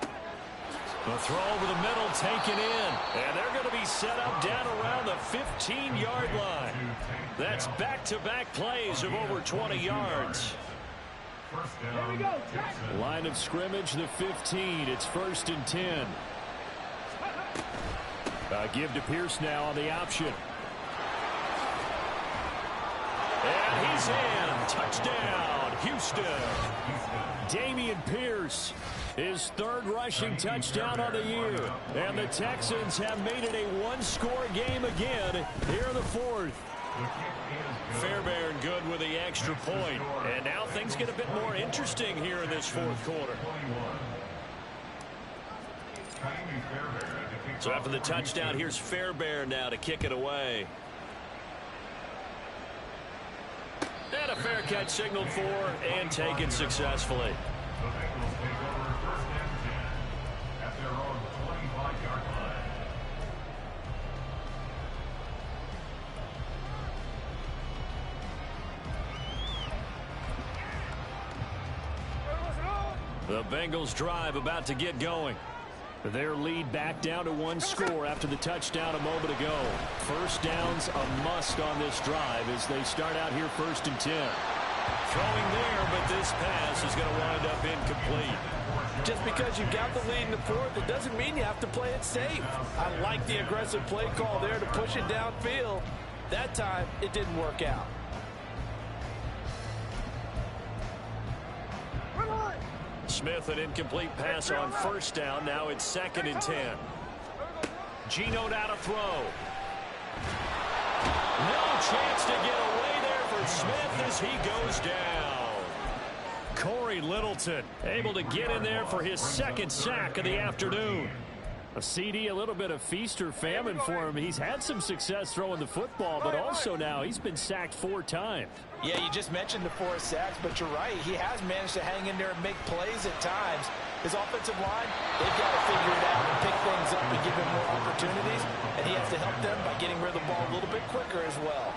Speaker 6: The throw over the middle taken in. And they're going to be set up down around the 15-yard line. That's back-to-back plays of over 20 yards. Line of scrimmage, the 15. It's 1st and 10. Give to Pierce now on the option. And he's in. Touchdown, Houston. Damian Pierce, his 3rd rushing touchdown on the year. And the Texans have made it a one-score game again here in the 4th. Fairbairn good with the extra point. And now things get a bit more interesting here in this 4th quarter. So after the touchdown, here's Fairbairn now to kick it away. And a fair catch signaled for and taken successfully.
Speaker 5: The Bengals take over 1st and 10 at their own 25-yard line.
Speaker 6: The Bengals drive about to get going. Their lead back down to 1 score after the touchdown a moment ago. First down's a must on this drive as they start out here 1st and 10. Throwing there, but this pass is going to wind up incomplete.
Speaker 7: Just because you've got the lead in the 4th, it doesn't mean you have to play it safe. I like the aggressive play call there to push it downfield. That time, it didn't work out.
Speaker 6: Smith, an incomplete pass on 1st down. Now it's 2nd and 10. Geno now to throw. No chance to get away there for Smith as he goes down. Corey Littleton able to get in there for his 2nd sack of the afternoon. A CD, a little bit of feast or famine for him. He's had some success throwing the football, but also now he's been sacked 4 times.
Speaker 7: Yeah, you just mentioned the 4 sacks, but you're right. He has managed to hang in there and make plays at times. His offensive line, they've got to figure it out and pick things up and give him more opportunities, and he has to help them by getting rid of the ball a little bit quicker as well.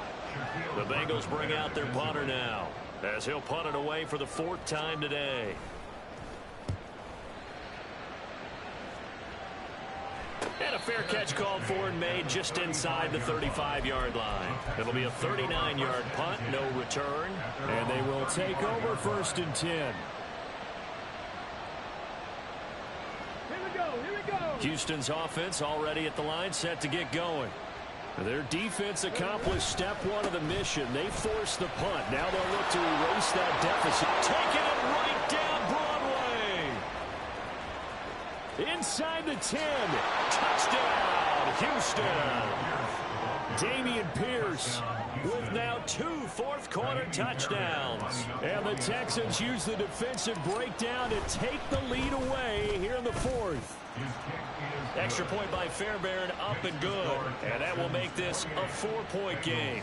Speaker 6: The Bengals bring out their punter now as he'll punt it away for the 4th time today. And a fair catch called for and made just inside the 35-yard line. It'll be a 39-yard punt, no return, and they will take over 1st and 10.
Speaker 4: Here we go.
Speaker 6: Houston's offense already at the line, set to get going. Their defense accomplished step 1 of the mission. They forced the punt. Now they'll look to erase that deficit. Taking it right down Broadway. Inside the 10. Touchdown, Houston. Damian Pierce with now 2 fourth-quarter touchdowns. And the Texans use the defensive breakdown to take the lead away here in the 4th. Extra point by Fairbairn, up and good. And that will make this a 4-point game.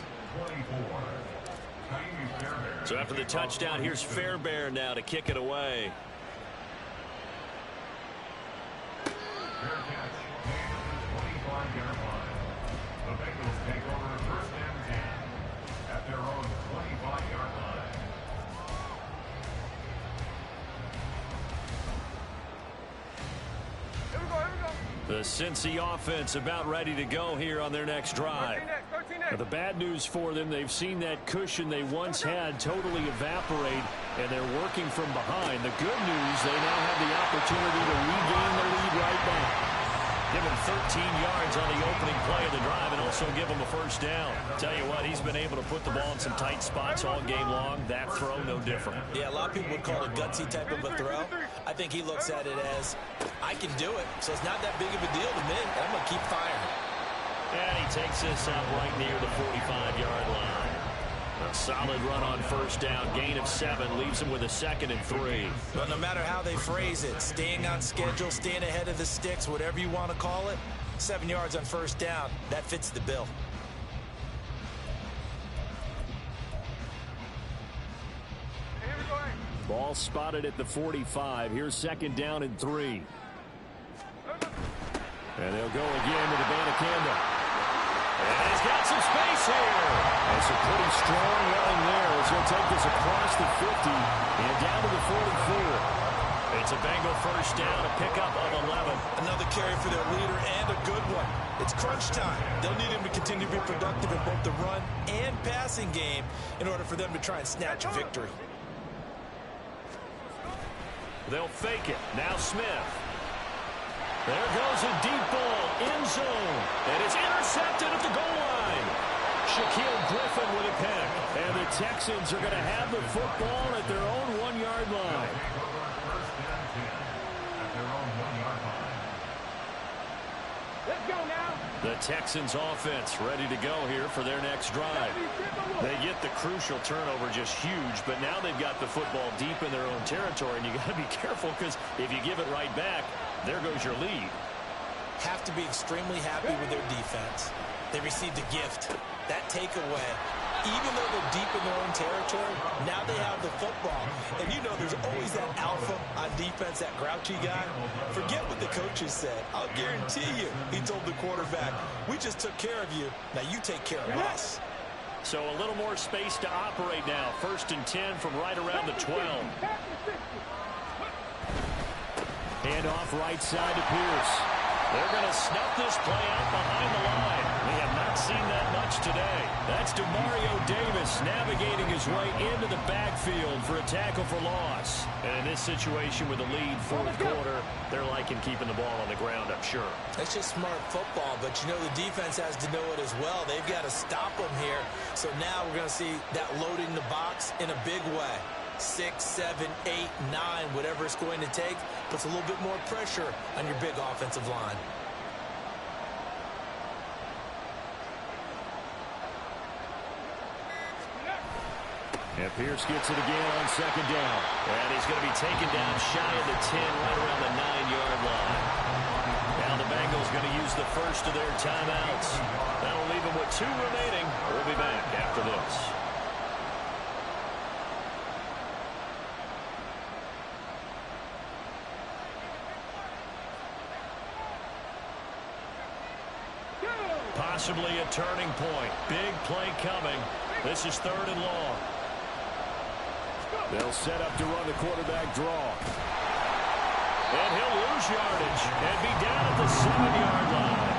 Speaker 6: So after the touchdown, here's Fairbairn now to kick it away.
Speaker 5: Fair catch, the 25-yard line. The Bengals take over 1st and 10 at their own 25-yard line.
Speaker 4: Here we go.
Speaker 6: The Cincy offense about ready to go here on their next drive.
Speaker 4: 13 next.
Speaker 6: But the bad news for them, they've seen that cushion they once had totally evaporate, and they're working from behind. The good news, they now have the opportunity to regain the lead right back.
Speaker 2: Give him 13 yards on the opening play of the drive and also give him a first down. Tell you what, he's been able to put the ball in some tight spots all game long. That throw, no different.
Speaker 3: Yeah, a lot of people would call it a gutsy type of a throw. I think he looks at it as, I can do it, so it's not that big of a deal to me, and I'm going to keep firing.
Speaker 2: And he takes this out right near the 45-yard line. A solid run on first down. Gain of 7 leaves him with a 2nd and 3.
Speaker 3: But no matter how they phrase it, staying on schedule, staying ahead of the sticks, whatever you want to call it, 7 yards on first down, that fits the bill.
Speaker 6: Ball spotted at the 45. Here's 2nd down and 3. And they'll go again to the Banacanda.
Speaker 2: And he's got some space here.
Speaker 6: That's a pretty strong running there as he'll take this across the 50 and down to the 44.
Speaker 2: It's a Bengal first down, a pickup of 11.
Speaker 3: Another carry for their leader and a good one. It's crunch time. They'll need him to continue to be productive in both the run and passing game in order for them to try and snatch a victory.
Speaker 2: They'll fake it. Now Smith. There goes a deep ball, end zone, and it's intercepted at the goal line. Shaquille Griffin with a pick.
Speaker 6: And the Texans are going to have the football at their own 1-yard line.
Speaker 4: Let's go now.
Speaker 2: The Texans offense ready to go here for their next drive. They get the crucial turnover just huge, but now they've got the football deep in their own territory, and you got to be careful because if you give it right back, there goes your lead.
Speaker 3: Have to be extremely happy with their defense. They received a gift. That takeaway, even though they're deep in their own territory, now they have the football. And you know there's always that alpha on defense, that grouchy guy. Forget what the coaches said. I'll guarantee you, he told the quarterback, we just took care of you. Now you take care of us.
Speaker 2: So a little more space to operate now. 1st and 10 from right around the 12.
Speaker 6: Hand off right side to Pierce.
Speaker 2: They're going to snuff this play out behind the line. We have not seen that much today. That's DeMario Davis navigating his way into the backfield for a tackle for loss. And in this situation with the lead 4th quarter, they're liking keeping the ball on the ground, I'm sure.
Speaker 3: That's just smart football, but you know the defense has to know it as well. They've got to stop them here. So now we're going to see that loading the box in a big way. 6, 7, 8, 9, whatever it's going to take, puts a little bit more pressure on your big offensive line.
Speaker 6: And Pierce gets it again on 2nd down.
Speaker 2: And he's going to be taken down shy of the 10, right around the 9-yard line. Now the Bengals going to use the first of their timeouts. That'll leave them with 2 remaining. We'll be back after this. Possibly a turning point. Big play coming. This is 3rd and long.
Speaker 6: They'll set up to run the quarterback draw.
Speaker 2: And he'll lose yardage and be down at the 7-yard line.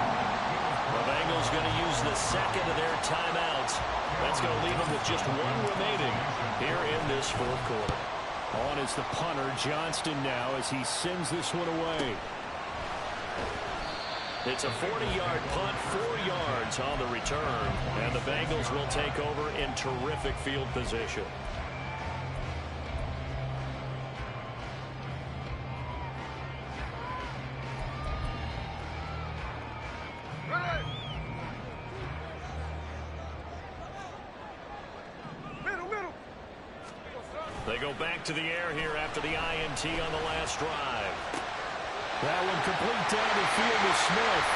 Speaker 2: The Bengals going to use the 2nd of their timeouts. That's going to leave them with just 1 remaining here in this 4th quarter.
Speaker 6: On is the punter, Johnston, now as he sends this one away.
Speaker 2: It's a 40-yard punt, 4 yards on the return, and the Bengals will take over in terrific field position. They go back to the air here after the INT on the last drive.
Speaker 6: That one complete down the field with Smith.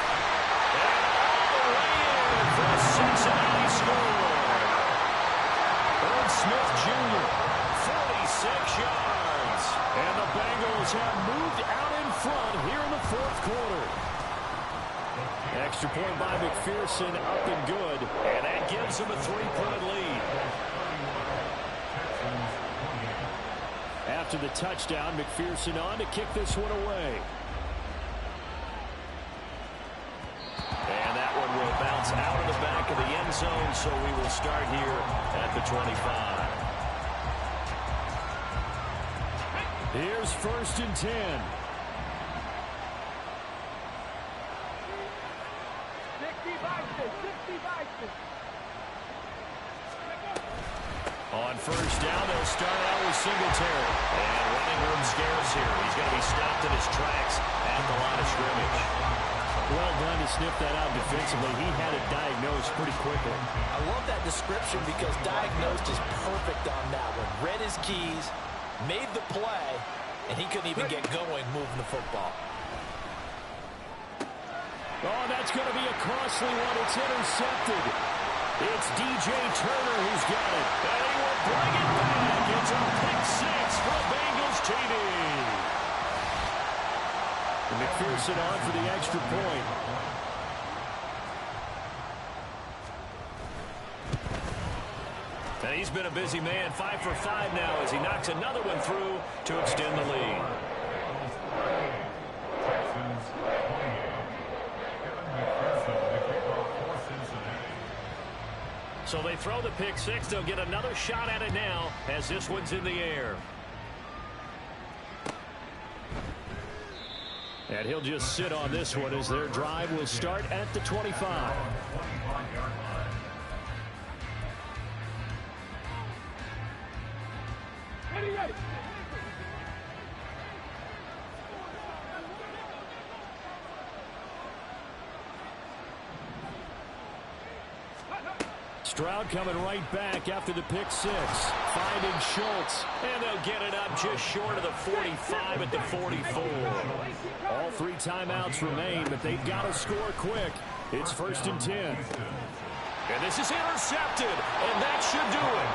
Speaker 2: And all the way in for a Cincinnati score.
Speaker 6: Irv Smith Jr.
Speaker 2: 46 yards.
Speaker 6: And the Bengals have moved out in front here in the 4th quarter. Extra point by McPherson, up and good.
Speaker 2: And that gives them a 3-point lead.
Speaker 6: After the touchdown, McPherson on to kick this one away.
Speaker 2: And that one will bounce out of the back of the end zone, so we will start here at the 25.
Speaker 6: Here's 1st and 10.
Speaker 2: On first down, they'll start out with Singletary. And running room scarce here. He's going to be stopped in his tracks at the line of scrimmage.
Speaker 6: Well done to sniff that out defensively. He had it diagnosed pretty quickly.
Speaker 7: I love that description because diagnosed is perfect on that one. Read his keys, made the play, and he couldn't even get going moving the football.
Speaker 6: Oh, that's going to be a costly one. It's intercepted. It's DJ Turner who's got it.
Speaker 2: And he will bring it back. It's a pick six for Bengals TD.
Speaker 6: And McPherson on for the extra point.
Speaker 2: And he's been a busy man, 5 for 5 now as he knocks another one through to extend the lead.
Speaker 5: Texans 28. Kevin McPherson, the kickoff for Cincinnati.
Speaker 2: So they throw the pick six. They'll get another shot at it now as this one's in the air.
Speaker 6: And he'll just sit on this one as their drive will start at the 25.
Speaker 5: 25-yard line.
Speaker 4: Ready.
Speaker 6: Stroud coming right back after the pick six. Finding Schultz.
Speaker 2: And they'll get it up just short of the 45 at the 44.
Speaker 6: All 3 timeouts remain, but they've got to score quick. It's 1st and 10.
Speaker 2: And this is intercepted, and that should do it.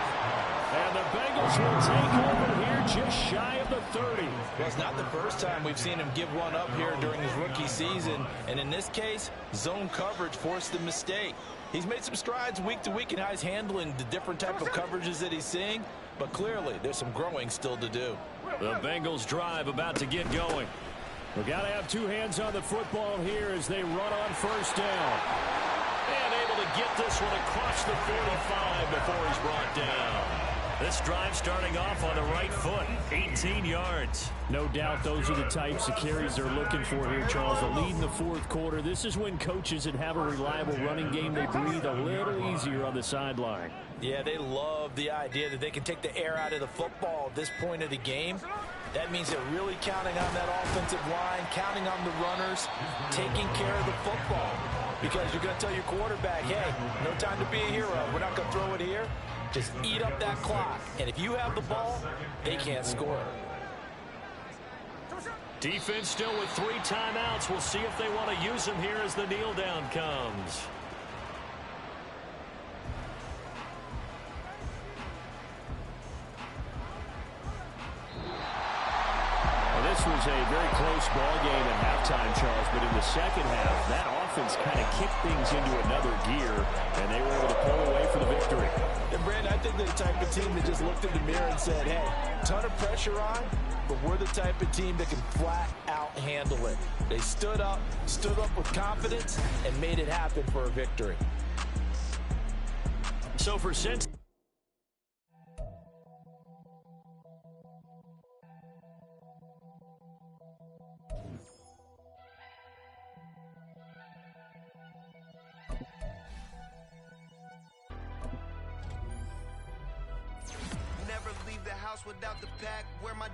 Speaker 6: And the Bengals will take over here just shy of the 30.
Speaker 7: Well, it's not the first time we've seen him give one up here during his rookie season. And in this case, zone coverage forced the mistake. He's made some strides week to week in how he's handling the different type of coverages that he's seeing. But clearly, there's some growing still to do.
Speaker 2: The Bengals drive about to get going.
Speaker 6: We've got to have 2 hands on the football here as they run on first down.
Speaker 2: And able to get this one across the 45 before he's brought down. This drive starting off on the right foot, 18 yards.
Speaker 6: No doubt those are the types of carries they're looking for here, Charles. The lead in the 4th quarter. This is when coaches that have a reliable running game, they breathe a little easier on the sideline.
Speaker 7: Yeah, they love the idea that they can take the air out of the football at this point of the game. That means they're really counting on that offensive line, counting on the runners, taking care of the football. Because you're going to tell your quarterback, hey, no time to be a hero. We're not going to throw it here. Just eat up that clock. And if you have the ball, they can't score.
Speaker 2: Defense still with 3 timeouts. We'll see if they want to use them here as the kneel down comes.
Speaker 6: Well, this was a very close ball game at halftime, Charles, but in the second half, that offense kind of kicked things into another gear, and they were able to pull away for the victory.
Speaker 7: And, Brandon, I think they're the type of team that just looked in the mirror and said, hey, ton of pressure on, but we're the type of team that can flat out handle it. They stood up with confidence, and made it happen for a victory.
Speaker 2: So for Cincinnati,
Speaker 1: without the pack, where my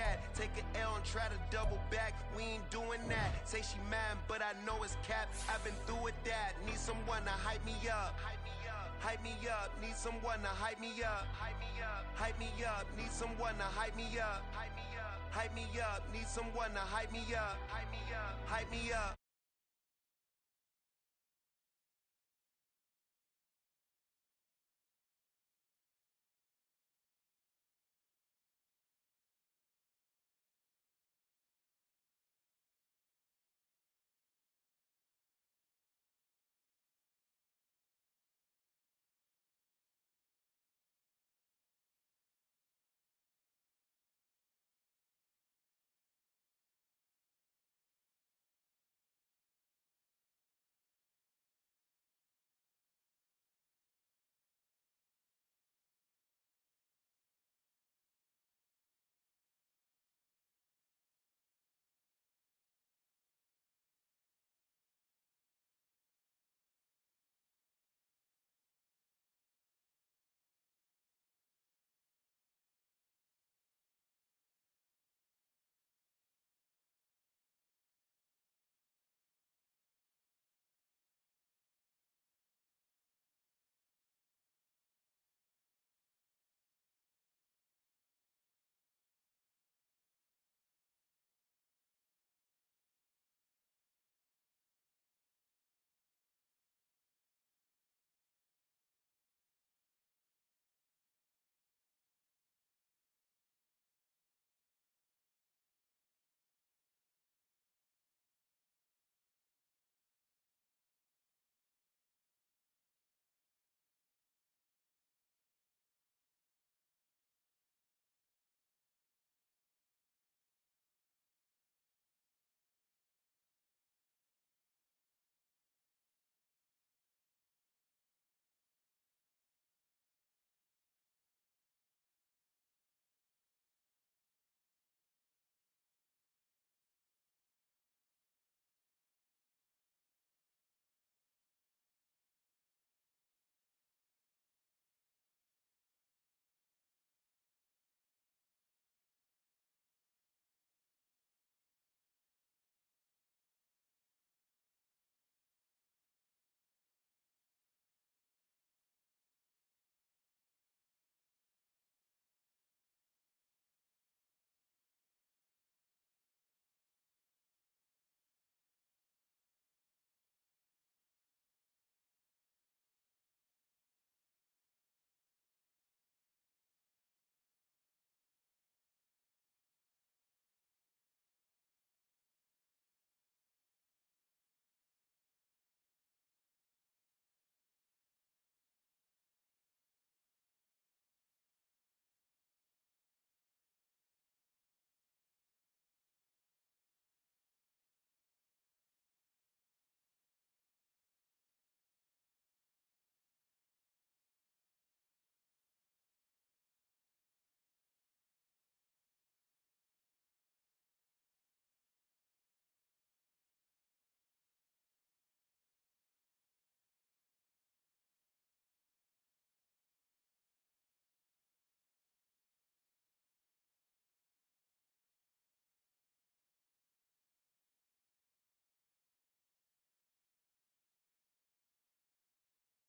Speaker 1: at? Take an L and try to double back. We ain't doing that. Say she mad, but I know it's cap. I've been through with that. Need someone to hype me up. Hype me up. Need someone to hype me up. Hype me up. Need someone to hype me up. Hype me up. Need someone to hype me up. Hype me up.